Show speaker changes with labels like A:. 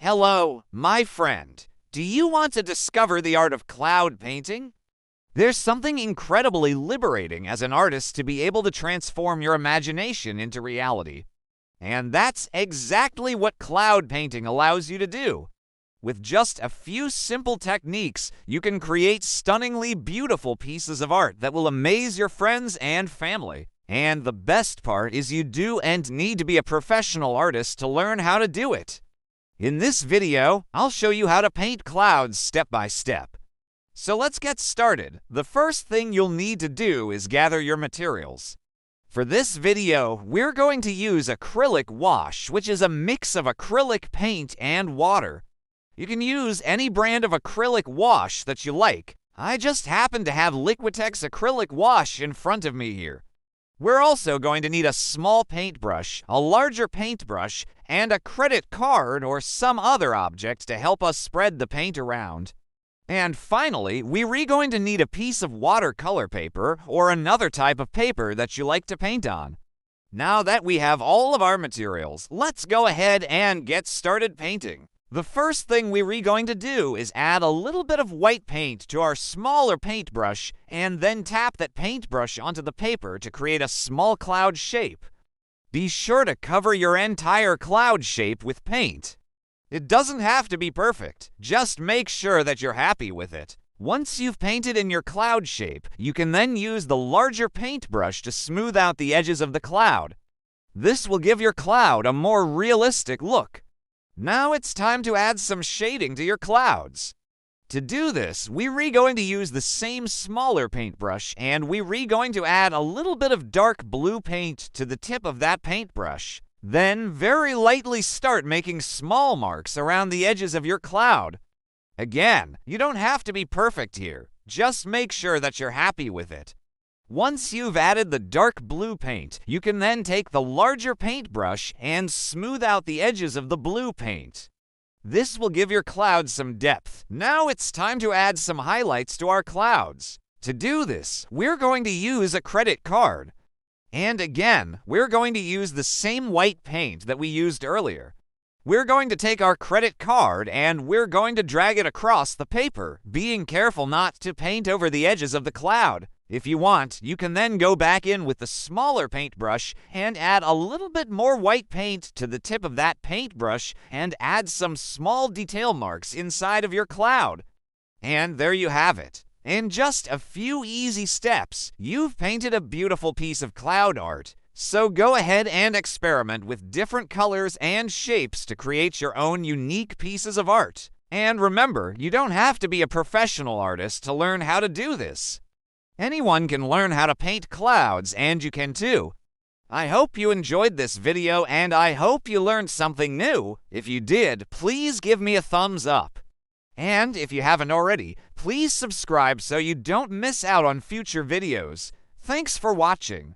A: Hello, my friend. Do you want to discover the art of cloud painting? There's something incredibly liberating as an artist to be able to transform your imagination into reality. And that's exactly what cloud painting allows you to do. With just a few simple techniques, you can create stunningly beautiful pieces of art that will amaze your friends and family. And the best part is you do and need to be a professional artist to learn how to do it. In this video, I'll show you how to paint clouds step by step. So let's get started. The first thing you'll need to do is gather your materials. For this video, we're going to use acrylic wash, which is a mix of acrylic paint and water. You can use any brand of acrylic wash that you like. I just happen to have Liquitex acrylic wash in front of me here. We're also going to need a small paintbrush, a larger paintbrush, and a credit card or some other object to help us spread the paint around. And finally, we're going to need a piece of watercolor paper or another type of paper that you like to paint on. Now that we have all of our materials, let's go ahead and get started painting. The first thing we're going to do is add a little bit of white paint to our smaller paintbrush and then tap that paintbrush onto the paper to create a small cloud shape. Be sure to cover your entire cloud shape with paint. It doesn't have to be perfect, just make sure that you're happy with it. Once you've painted in your cloud shape, you can then use the larger paintbrush to smooth out the edges of the cloud. This will give your cloud a more realistic look. Now it's time to add some shading to your clouds. To do this, we're going to use the same smaller paintbrush and we're going to add a little bit of dark blue paint to the tip of that paintbrush. Then very lightly start making small marks around the edges of your cloud. Again, you don't have to be perfect here. Just make sure that you're happy with it. Once you've added the dark blue paint, you can then take the larger paintbrush and smooth out the edges of the blue paint. This will give your clouds some depth. Now it's time to add some highlights to our clouds. To do this, we're going to use a credit card. And again, we're going to use the same white paint that we used earlier. We're going to take our credit card and we're going to drag it across the paper, being careful not to paint over the edges of the cloud. If you want, you can then go back in with the smaller paintbrush and add a little bit more white paint to the tip of that paintbrush and add some small detail marks inside of your cloud. And there you have it. In just a few easy steps, you've painted a beautiful piece of cloud art. So go ahead and experiment with different colors and shapes to create your own unique pieces of art. And remember, you don't have to be a professional artist to learn how to do this. Anyone can learn how to paint clouds, and you can too. I hope you enjoyed this video, and I hope you learned something new. If you did, please give me a thumbs up. And if you haven't already, please subscribe so you don't miss out on future videos. Thanks for watching.